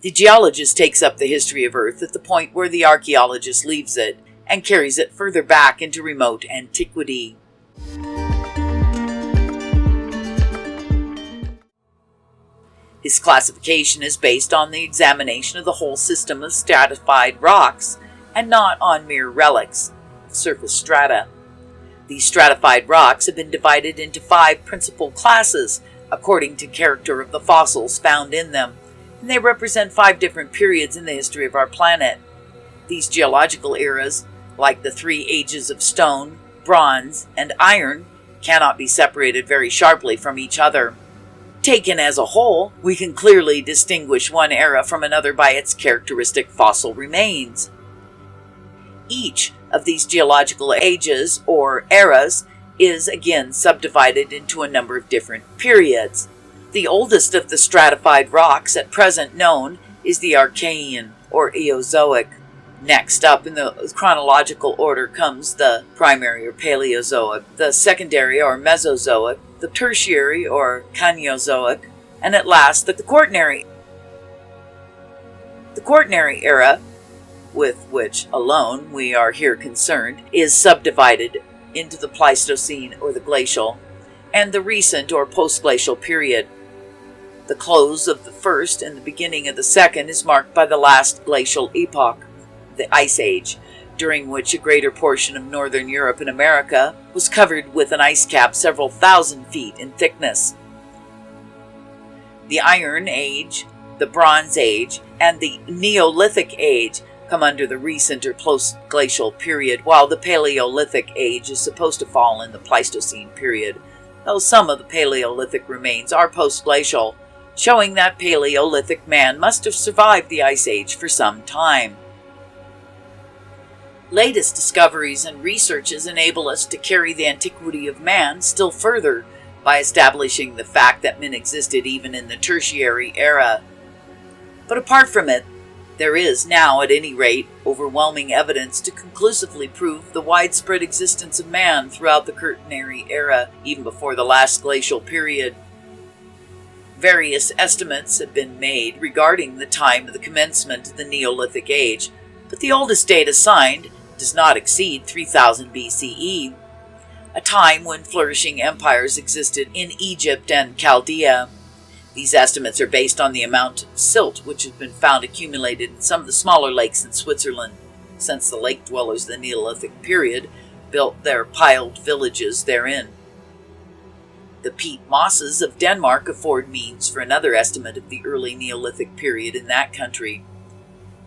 The geologist takes up the history of Earth at the point where the archaeologist leaves it and carries it further back into remote antiquity. His classification is based on the examination of the whole system of stratified rocks and not on mere relics of surface strata. These stratified rocks have been divided into 5 principal classes according to character of the fossils found in them, and they represent 5 different periods in the history of our planet. These geological eras, like the 3 ages of stone, bronze, and iron, cannot be separated very sharply from each other. Taken as a whole, we can clearly distinguish one era from another by its characteristic fossil remains. Each of these geological ages, or eras, is again subdivided into a number of different periods. The oldest of the stratified rocks at present known is the Archean, or Eozoic. Next up in the chronological order comes the primary, or Paleozoic, the secondary, or Mesozoic, the tertiary, or Cainozoic, and at last the Quaternary. The Quaternary era, with which alone we are here concerned, is subdivided into the Pleistocene, or the Glacial, and the recent, or Post-Glacial period. The close of the first and the beginning of the second is marked by the last glacial epoch, the Ice Age, during which a greater portion of northern Europe and America was covered with an ice cap several thousand feet in thickness. The Iron Age, the Bronze Age, and the Neolithic Age come under the recent or post-glacial period, while the Paleolithic Age is supposed to fall in the Pleistocene period, though some of the Paleolithic remains are post-glacial, showing that Paleolithic man must have survived the Ice Age for some time. Latest discoveries and researches enable us to carry the antiquity of man still further by establishing the fact that men existed even in the Tertiary era. But apart from it, there is now, at any rate, overwhelming evidence to conclusively prove the widespread existence of man throughout the Quaternary era, even before the last glacial period. Various estimates have been made regarding the time of the commencement of the Neolithic Age, but the oldest date assigned does not exceed 3000 BCE, a time when flourishing empires existed in Egypt and Chaldea. These estimates are based on the amount of silt which has been found accumulated in some of the smaller lakes in Switzerland, since the lake dwellers of the Neolithic period built their piled villages therein. The Peatmosses of Denmark afford means for another estimate of the early Neolithic period in that country.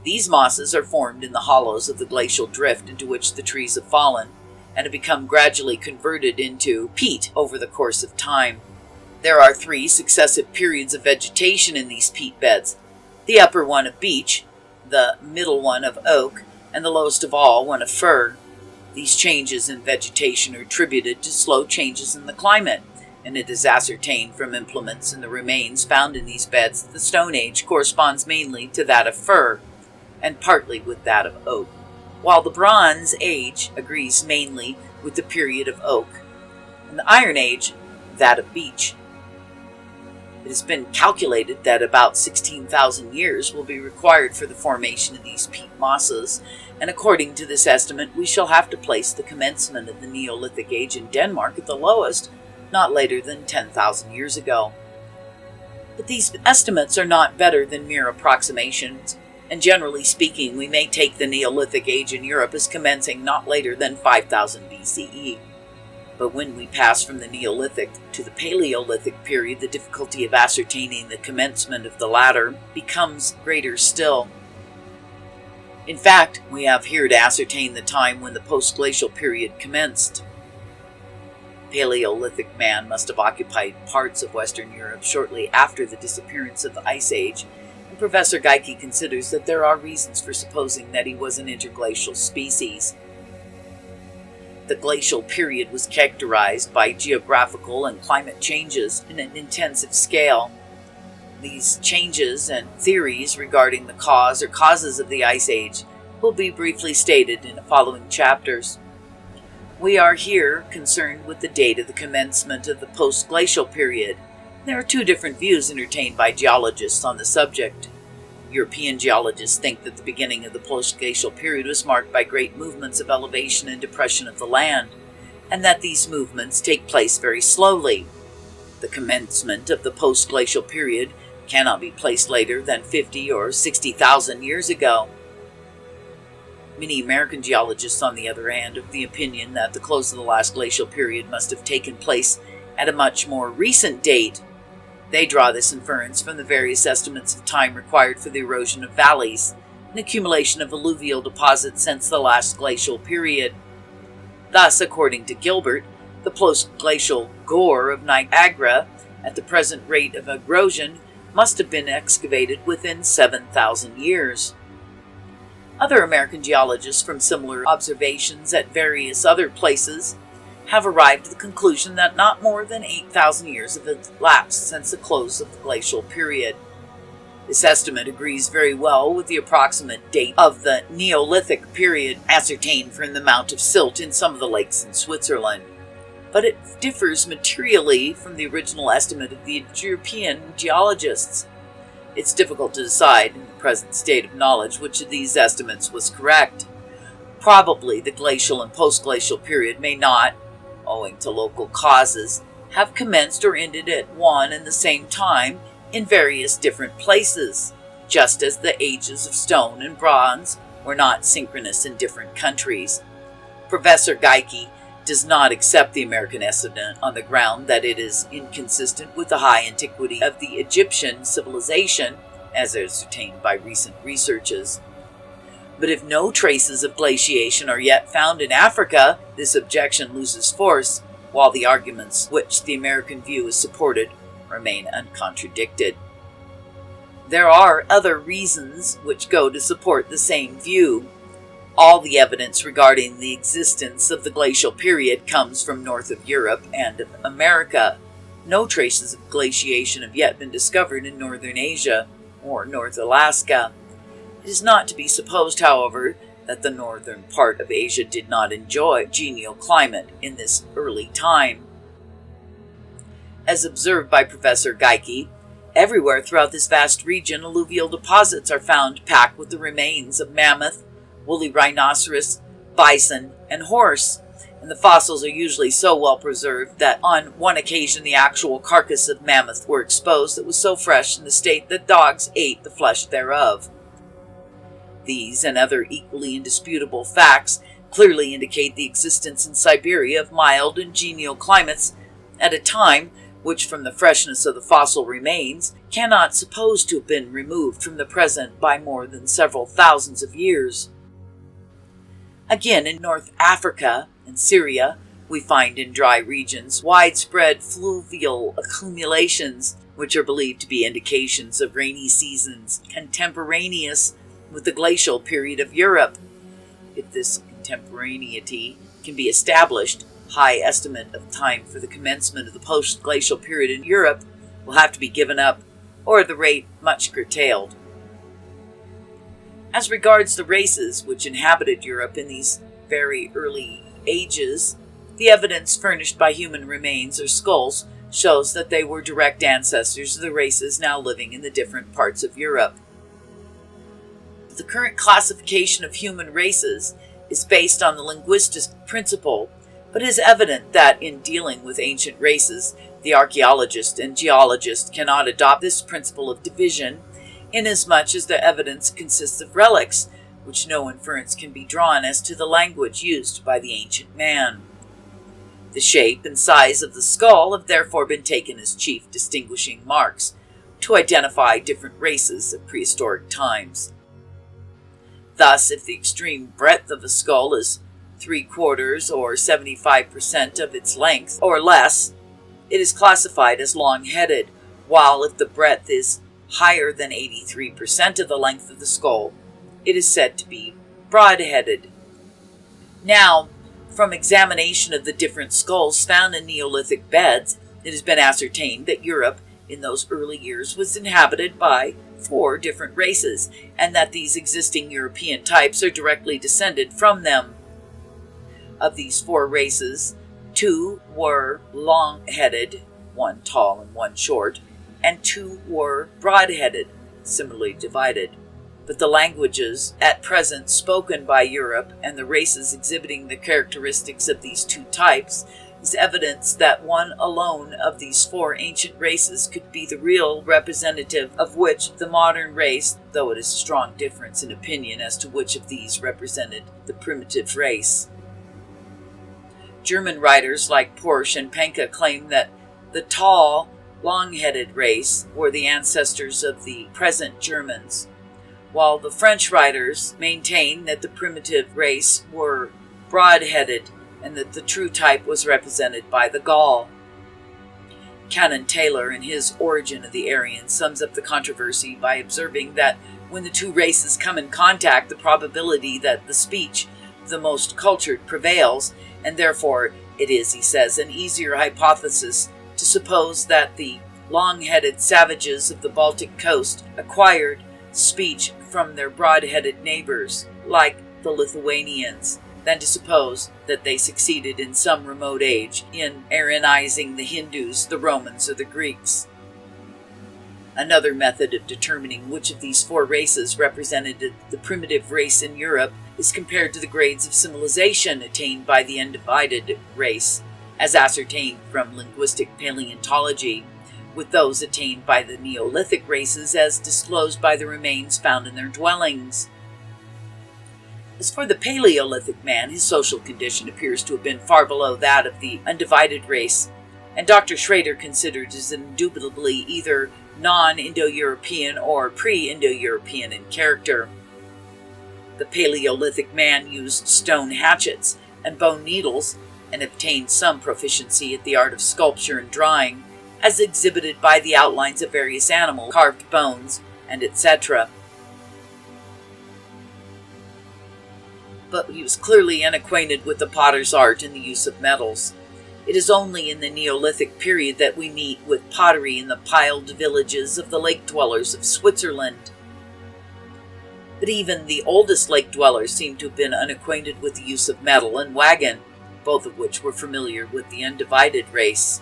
These mosses are formed in the hollows of the glacial drift into which the trees have fallen, and have become gradually converted into peat over the course of time. There are 3 successive periods of vegetation in these peat beds, the upper one of beech, the middle one of oak, and the lowest of all one of fir. These changes in vegetation are attributed to slow changes in the climate, and it is ascertained from implements and the remains found in these beds that the Stone Age corresponds mainly to that of fir, and partly with that of oak, while the Bronze Age agrees mainly with the period of oak, and the Iron Age that of beech. It has been calculated that about 16,000 years will be required for the formation of these peat mosses, and according to this estimate, we shall have to place the commencement of the Neolithic Age in Denmark at the lowest, not later than 10,000 years ago. But these estimates are not better than mere approximations, and generally speaking, we may take the Neolithic Age in Europe as commencing not later than 5000 BCE. But when we pass from the Neolithic to the Paleolithic period, the difficulty of ascertaining the commencement of the latter becomes greater still. In fact, we have here to ascertain the time when the post-glacial period commenced. Paleolithic man must have occupied parts of Western Europe shortly after the disappearance of the Ice Age, and Professor Geikie considers that there are reasons for supposing that he was an interglacial species. The glacial period was characterized by geographical and climate changes in an intensive scale. These changes and theories regarding the cause or causes of the Ice Age will be briefly stated in the following chapters. We are here concerned with the date of the commencement of the post-glacial period. There are 2 different views entertained by geologists on the subject. European geologists think that the beginning of the post-glacial period was marked by great movements of elevation and depression of the land, and that these movements take place very slowly. The commencement of the post-glacial period cannot be placed later than 50 or 60,000 years ago. Many American geologists, on the other hand, are of the opinion that the close of the last glacial period must have taken place at a much more recent date. They draw this inference from the various estimates of time required for the erosion of valleys and accumulation of alluvial deposits since the last glacial period. Thus, according to Gilbert, the post-glacial gore of Niagara, at the present rate of erosion, must have been excavated within 7,000 years. Other American geologists from similar observations at various other places have arrived at the conclusion that not more than 8,000 years have elapsed since the close of the glacial period. This estimate agrees very well with the approximate date of the Neolithic period ascertained from the amount of silt in some of the lakes in Switzerland, but it differs materially from the original estimate of the European geologists. It's difficult to decide, in the present state of knowledge, which of these estimates was correct. Probably the glacial and post-glacial period may not, owing to local causes, have commenced or ended at one and the same time in various different places, just as the ages of stone and bronze were not synchronous in different countries. Professor Geikie does not accept the American estimate on the ground that it is inconsistent with the high antiquity of the Egyptian civilization, as ascertained by recent researches. But if no traces of glaciation are yet found in Africa, this objection loses force, while the arguments which the American view is supported remain uncontradicted. There are other reasons which go to support the same view. All the evidence regarding the existence of the glacial period comes from north of Europe and of America. No traces of glaciation have yet been discovered in northern Asia or North Alaska. It is not to be supposed, however, that the northern part of Asia did not enjoy genial climate in this early time. As observed by Professor Geikie, everywhere throughout this vast region alluvial deposits are found packed with the remains of mammoth, woolly rhinoceros, bison, and horse, and the fossils are usually so well preserved that on one occasion the actual carcass of mammoth were exposed that was so fresh in the state that dogs ate the flesh thereof. These and other equally indisputable facts clearly indicate the existence in Siberia of mild and genial climates at a time which, from the freshness of the fossil remains, cannot suppose to have been removed from the present by more than several thousands of years. Again, in North Africa and Syria, we find in dry regions widespread fluvial accumulations, which are believed to be indications of rainy seasons contemporaneous with the glacial period of Europe. If this contemporaneity can be established, high estimate of time for the commencement of the post-glacial period in Europe will have to be given up, or the rate much curtailed. As regards the races which inhabited Europe in these very early ages, the evidence furnished by human remains or skulls shows that they were direct ancestors of the races now living in the different parts of Europe. The current classification of human races is based on the linguistic principle, but it is evident that in dealing with ancient races, the archaeologist and geologist cannot adopt this principle of division, inasmuch as the evidence consists of relics, which no inference can be drawn as to the language used by the ancient man. The shape and size of the skull have therefore been taken as chief distinguishing marks to identify different races of prehistoric times. Thus, if the extreme breadth of a skull is 3/4 or 75% of its length or less, it is classified as long-headed, while if the breadth is higher than 83% of the length of the skull, it is said to be broad-headed. Now, from examination of the different skulls found in Neolithic beds, it has been ascertained that Europe in those early years was inhabited by 4 different races, and that these existing European types are directly descended from them. Of these 4 races, 2 were long-headed, one tall and one short, and 2 were broad-headed, similarly divided. but the languages at present spoken by Europe and the races exhibiting the characteristics of these two types is evidence that one alone of these four ancient races could be the real representative of which the modern race, though it is a strong difference in opinion as to which of these represented the primitive race. German writers like Porsche and Penka claim that the tall, long-headed race were the ancestors of the present Germans, while the French writers maintain that the primitive race were broad-headed and that the true type was represented by the Gaul. Canon Taylor, in his Origin of the Aryans, sums up the controversy by observing that when the two races come in contact, the probability that the speech of the most cultured prevails, and therefore it is, he says, an easier hypothesis to suppose that the long-headed savages of the Baltic coast acquired speech from their broad-headed neighbors, like the Lithuanians, than to suppose that they succeeded in some remote age in Aryanizing the Hindus, the Romans, or the Greeks. Another method of determining which of these four races represented the primitive race in Europe is compared to the grades of civilization attained by the undivided race, as ascertained from linguistic paleontology, with those attained by the Neolithic races as disclosed by the remains found in their dwellings. As for the Paleolithic man, his social condition appears to have been far below that of the undivided race, and Dr. Schrader considered as indubitably either non-Indo-European or pre-Indo-European in character. The Paleolithic man used stone hatchets and bone needles and obtained some proficiency at the art of sculpture and drawing, as exhibited by the outlines of various animals, carved bones, and etc. But he was clearly unacquainted with the potter's art and the use of metals. It is only in the Neolithic period that we meet with pottery in the piled villages of the lake dwellers of Switzerland. But even the oldest lake dwellers seem to have been unacquainted with the use of metal and wagon, both of which were familiar with the undivided race.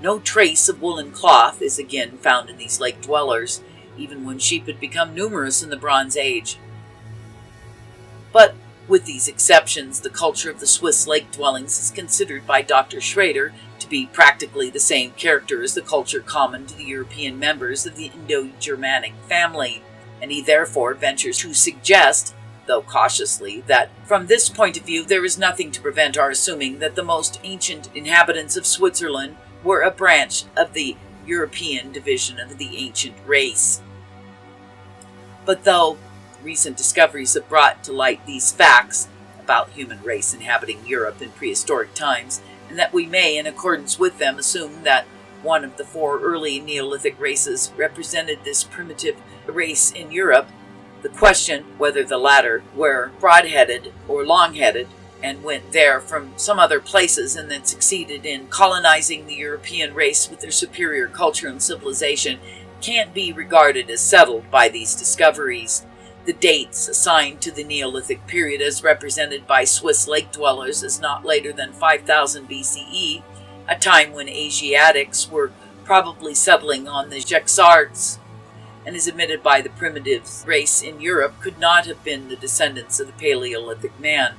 No trace of woolen cloth is again found in these lake dwellers, even when sheep had become numerous in the Bronze Age. But with these exceptions, the culture of the Swiss lake dwellings is considered by Dr. Schrader to be practically the same character as the culture common to the European members of the Indo-Germanic family, and he therefore ventures to suggest, though cautiously, that from this point of view there is nothing to prevent our assuming that the most ancient inhabitants of Switzerland were a branch of the European division of the ancient race. But though recent discoveries have brought to light these facts about human race inhabiting Europe in prehistoric times, and that we may, in accordance with them, assume that one of the four early Neolithic races represented this primitive race in Europe, the question whether the latter were broad-headed or long-headed and went there from some other places and then succeeded in colonizing the European race with their superior culture and civilization can't be regarded as settled by these discoveries. The dates assigned to the Neolithic period as represented by Swiss lake dwellers as not later than 5000 BCE, a time when Asiatics were probably settling on the Jaxartes, and is admitted by the primitive race in Europe, could not have been the descendants of the Paleolithic man.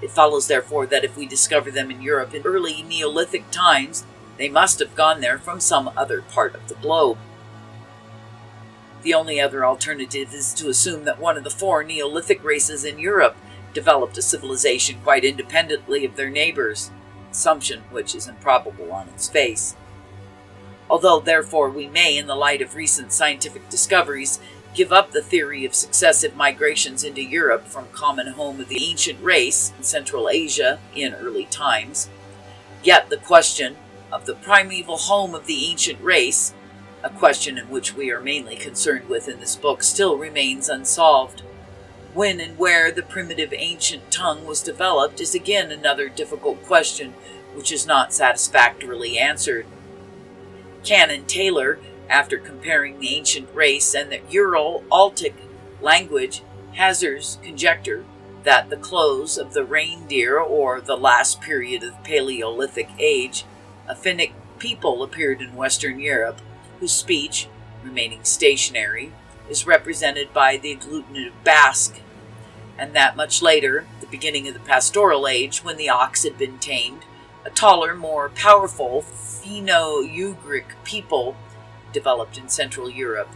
It follows, therefore, that if we discover them in Europe in early Neolithic times, they must have gone there from some other part of the globe. The only other alternative is to assume that one of the four Neolithic races in Europe developed a civilization quite independently of their neighbors, assumption which is improbable on its face. Although, therefore, we may, in the light of recent scientific discoveries, give up the theory of successive migrations into Europe from common home of the ancient race in Central Asia in early times, yet the question of the primeval home of the ancient race, a question in which we are mainly concerned with in this book, still remains unsolved. When and where the primitive ancient tongue was developed is again another difficult question which is not satisfactorily answered. Canon Taylor, after comparing the ancient race and the Ural-Altic language, hazards conjecture that the close of the reindeer or the last period of the Paleolithic Age, a Finnic people appeared in Western Europe, whose speech, remaining stationary, is represented by the agglutinative Basque, and that much later, the beginning of the Pastoral Age, when the ox had been tamed, a taller, more powerful Finno-Ugric people developed in Central Europe.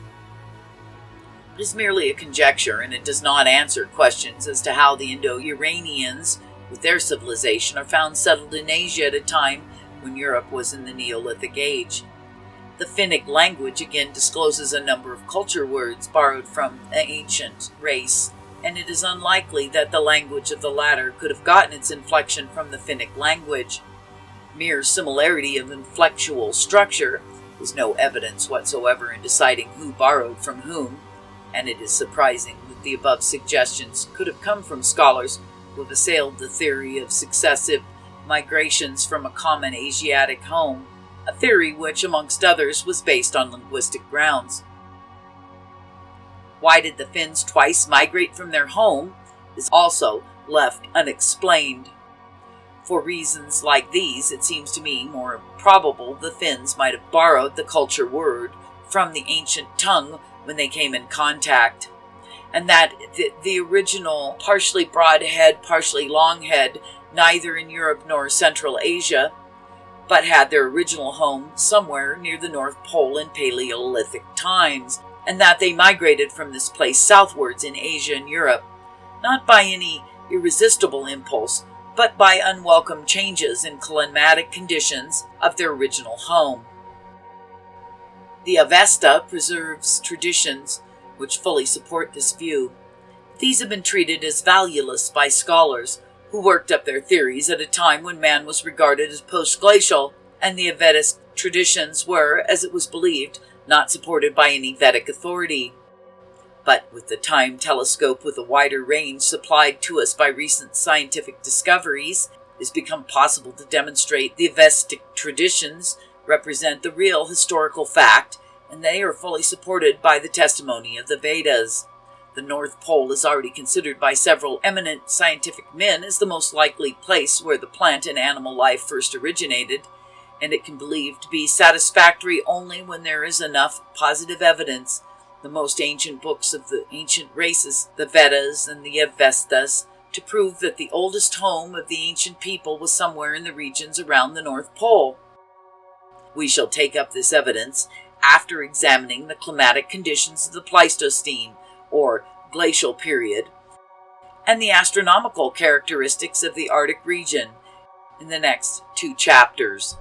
It is merely a conjecture, and it does not answer questions as to how the Indo-Iranians, with their civilization, are found settled in Asia at a time when Europe was in the Neolithic Age. The Finnic language again discloses a number of culture words borrowed from the ancient race, and it is unlikely that the language of the latter could have gotten its inflection from the Finnic language. Mere similarity of inflectual structure is no evidence whatsoever in deciding who borrowed from whom, and it is surprising that the above suggestions could have come from scholars who have assailed the theory of successive migrations from a common Asiatic home, a theory which, amongst others, was based on linguistic grounds. Why did the Finns twice migrate from their home is also left unexplained. For reasons like these, it seems to me more probable the Finns might have borrowed the culture word from the ancient tongue when they came in contact, and that the original partially broad head, partially long head, neither in Europe nor Central Asia, but had their original home somewhere near the North Pole in Paleolithic times, and that they migrated from this place southwards in Asia and Europe, not by any irresistible impulse, but by unwelcome changes in climatic conditions of their original home. The Avesta preserves traditions which fully support this view. These have been treated as valueless by scholars who worked up their theories at a time when man was regarded as post-glacial, and the Vedic traditions were, as it was believed, not supported by any Vedic authority. But with the time telescope with a wider range supplied to us by recent scientific discoveries, it has become possible to demonstrate the Avestic traditions represent the real historical fact, and they are fully supported by the testimony of the Vedas. The North Pole is already considered by several eminent scientific men as the most likely place where the plant and animal life first originated, and it can be believed to be satisfactory only when there is enough positive evidence. The most ancient books of the ancient races, the Vedas and the Avestas, to prove that the oldest home of the ancient people was somewhere in the regions around the North Pole. We shall take up this evidence after examining the climatic conditions of the Pleistocene, or glacial period, and the astronomical characteristics of the Arctic region in the next 2 chapters.